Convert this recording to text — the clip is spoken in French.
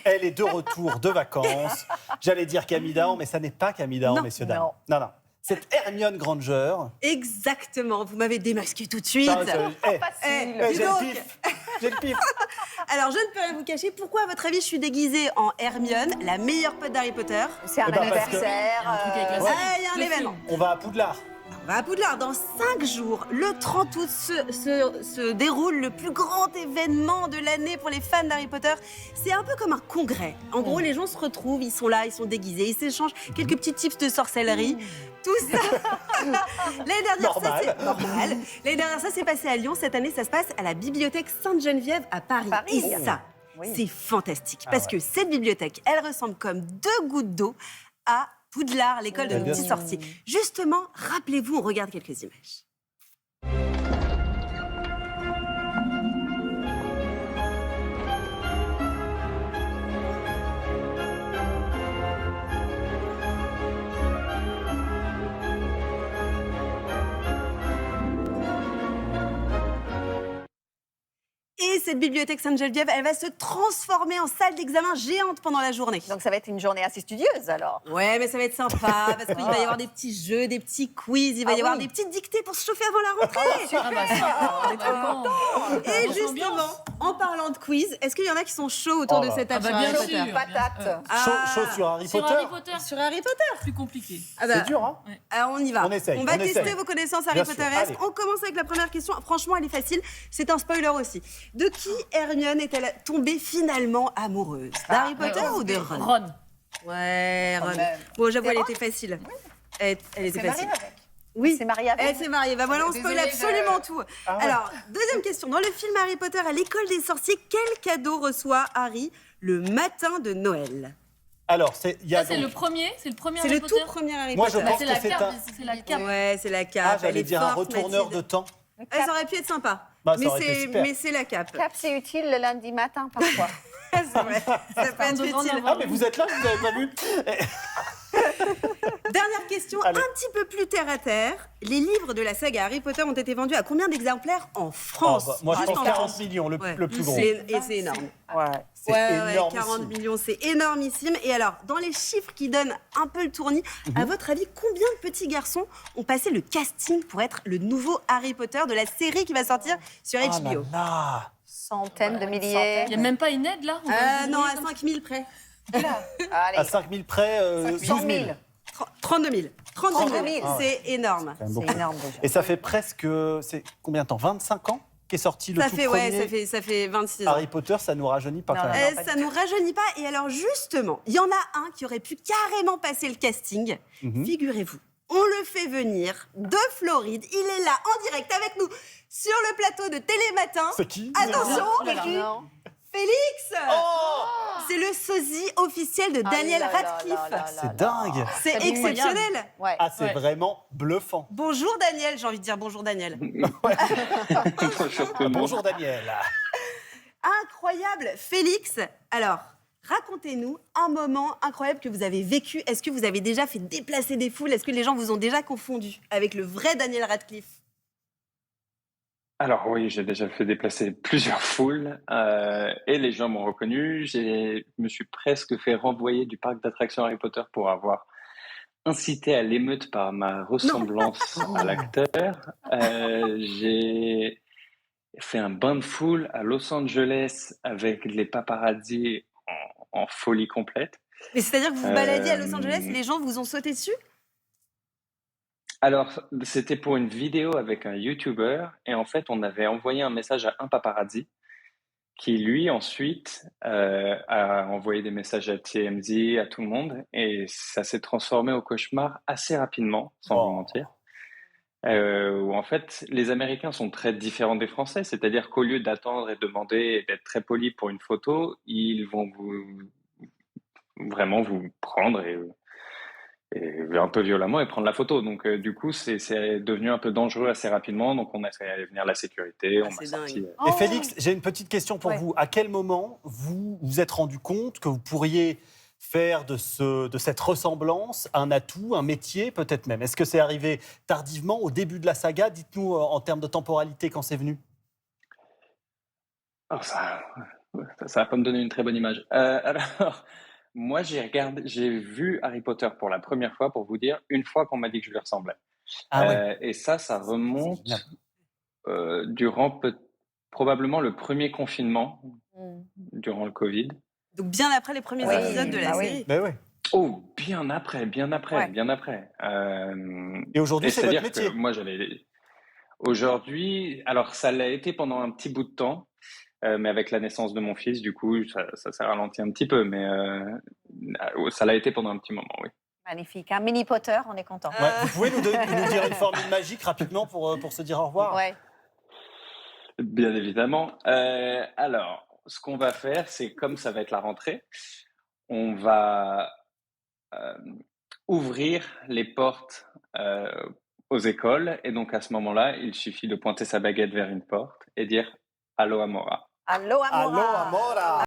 Elle est de retour de vacances. J'allais dire Camille Dahan, mais ça n'est pas Camille Dahan, Non, messieurs, dames. non. Non, non. C'est Hermione Granger. Exactement, vous m'avez démasqué tout de suite. Facile. Dis J'ai donc. le pif. J'ai le pif. Alors, je ne peux rien vous cacher. Pourquoi, à votre avis, je suis déguisée en Hermione, la meilleure pote d'Harry Potter? C'est un Eh ben, parce que- anniversaire. Un truc avec la Ah, il y a un Le événement. film. On va à Poudlard. On va à Poudlard. Dans 5 jours, le 30 août, se déroule le plus grand événement de l'année pour les fans d'Harry Potter. C'est un peu comme un congrès. En gros, les gens se retrouvent, ils sont là, ils sont déguisés, ils s'échangent quelques petits tips de sorcellerie. Tout ça. L'année dernière, Normal. ça c'est normal. L'année dernière, ça s'est passé à Lyon. Cette année, ça se passe à la bibliothèque Sainte-Geneviève à Paris. Paris. Et ça, Oui. c'est fantastique. Parce que cette bibliothèque, elle ressemble comme 2 gouttes d'eau à Poudlard, l'école de nos Bien petits sûr. sorciers. Justement, rappelez-vous, on regarde quelques images. Et cette bibliothèque Sainte-Geneviève, elle va se transformer en salle d'examen géante pendant la journée. Donc ça va être une journée assez studieuse alors. Ouais, mais ça va être sympa parce qu'il va y avoir des petits jeux, des petits quiz, il va Ah y avoir oui. des petites dictées pour se chauffer avant la rentrée. Ah bah ça, on est trop contents. Et Grosse justement, ambiance. en parlant de quiz, est-ce qu'il y en a qui sont chauds autour Oh de là. cette table Ah bah sur bien Harry sûr. Potter Patate. Chaud sur Harry Sur Potter. Harry Potter, Sur Harry Potter. plus compliqué. Ah bah, C'est dur, hein? alors on y va. On essaye, va on tester essaye. vos connaissances Harry Bien sûr, Potteresques. allez. On commence avec la première question. Franchement, elle est facile. C'est un spoiler aussi. De qui Hermione est-elle tombée finalement amoureuse? D'Harry Potter ou de Ron? Ron. Ouais, Ron. même. Bon, j'avoue, C'est elle Ron était facile. Elle était C'est marié facile. avec. Oui. C'est marié avec. Elle s'est mariée. Bah voilà, on spoil Désolée, absolument tout. Ah ouais. Alors, deuxième question. Dans le film Harry Potter à l'école des sorciers, quel cadeau reçoit Harry le matin de Noël? Alors, il y a Ça, c'est donc- le premier C'est Harry le Potter. tout premier Harry Moi, je Potter. Bah, pense c'est que la c'est cape. un- C'est la cape. Ouais, c'est la cape. Ah, Elle j'allais est dire un forte, retourneur Mathilde. de temps. Ah, ça aurait pu être sympa. Bah, ça aurait été super. mais c'est la cape. Cap, c'est utile le lundi matin parfois. C'est vrai. Ça peut être Pardon, on utile. en Ah, mais vous êtes là, vous n'avez pas vu? Dernière question, Allez. un petit peu plus terre à terre. Les livres de la saga Harry Potter ont été vendus à combien d'exemplaires en France? Oh, bah, moi, je Juste pense en 40 France. millions, le Ouais. plus gros. Et c'est énorme. Ouais. C'est Ouais, énorme. 40 millions, c'est énormissime. Et alors, dans les chiffres qui donnent un peu le tournis, à votre avis, combien de petits garçons ont passé le casting pour être le nouveau Harry Potter de la série qui va sortir sur Ah HBO? là là. Centaines de milliers. Il n'y a même pas une aide là. On va Non, à deviner, 5000 près. À Allez, 5 000 près, 100 12 000. 000. 32 000. 32 000, 000. c'est énorme. Quand même beaucoup. C'est énorme déjà. Et ça fait presque, c'est combien de temps? 25 ans qu'est sorti le Ça tout fait, premier ça fait 26 ans. Harry Potter, ça nous rajeunit pas Non, quand non, même. pas Ça du nous rajeunit pas. Et alors, justement, il y en a un qui aurait pu carrément passer le casting. Mhm. Figurez-vous, on le fait venir de Floride. Il est là, en direct, avec nous, sur le plateau de Télématin. C'est qui? Attention, Non. Félix Oh, C'est le sosie officiel de Daniel Ah là là Radcliffe. là là c'est dingue. C'est C'est exceptionnel. Ouais. Ah, c'est Ouais. vraiment bluffant. Bonjour Daniel, j'ai envie de dire bonjour Daniel. Bonjour Daniel. Incroyable. Félix, alors, racontez-nous un moment incroyable que vous avez vécu. Est-ce que vous avez déjà fait déplacer des foules? Est-ce que les gens vous ont déjà confondu avec le vrai Daniel Radcliffe? Alors oui, j'ai déjà fait déplacer plusieurs foules et les gens m'ont reconnu. Je me suis presque fait renvoyer du parc d'attractions Harry Potter pour avoir incité à l'émeute par ma ressemblance à l'acteur. J'ai fait un bain de foule à Los Angeles avec les paparazzis en folie complète. Mais c'est-à-dire que vous vous baladiez à Los Euh, Angeles, les gens vous ont sauté dessus? Alors, c'était pour une vidéo avec un YouTuber et en fait, on avait envoyé un message à un paparazzi qui, lui, ensuite, a envoyé des messages à TMZ, à tout le monde et ça s'est transformé au cauchemar assez rapidement, sans Oh. vous mentir. Où en fait, les Américains sont très différents des Français, c'est-à-dire qu'au lieu d'attendre et demander et d'être très polis pour une photo, ils vont vraiment vous prendre et un peu violemment et prendre la photo. Donc, du coup, c'est devenu un peu dangereux assez rapidement. Donc, on a fait venir la sécurité. Ah, On c'est m'a sorti. dingue. Et Félix, j'ai une petite question pour Ouais. vous. À quel moment vous vous êtes rendu compte que vous pourriez faire de cette ressemblance un atout, un métier peut-être même? Est-ce que c'est arrivé tardivement, au début de la saga? Dites-nous en termes de temporalité quand c'est venu. Alors, Ça va pas me donner une très bonne image. Alors, moi, j'ai vu Harry Potter pour la première fois, pour vous dire, une fois qu'on m'a dit que je lui ressemblais. Ah ouais. Et ça remonte Génial. durant probablement le premier confinement, Mm. durant le Covid. Donc bien après les premiers Oui, épisodes de la bah oui. série. Ben ouais. Oh, bien après, bien après, Ouais. bien après. Et aujourd'hui, c'est votre c'est-à-dire métier. que moi, aujourd'hui, alors ça l'a été pendant un petit bout de temps, mais avec la naissance de mon fils, du coup, ça s'est ralenti un petit peu, mais ça l'a été pendant un petit moment, oui. Magnifique. Un mini Potter, on est content. Ouais. Vous pouvez nous dire une formule magique rapidement pour se dire au revoir? Ouais. Bien évidemment. Alors, ce qu'on va faire, c'est comme ça va être la rentrée, on va ouvrir les portes aux écoles. Et donc, à ce moment-là, il suffit de pointer sa baguette vers une porte et dire « Allo Amora ». Allo, Allo, Amora. amora.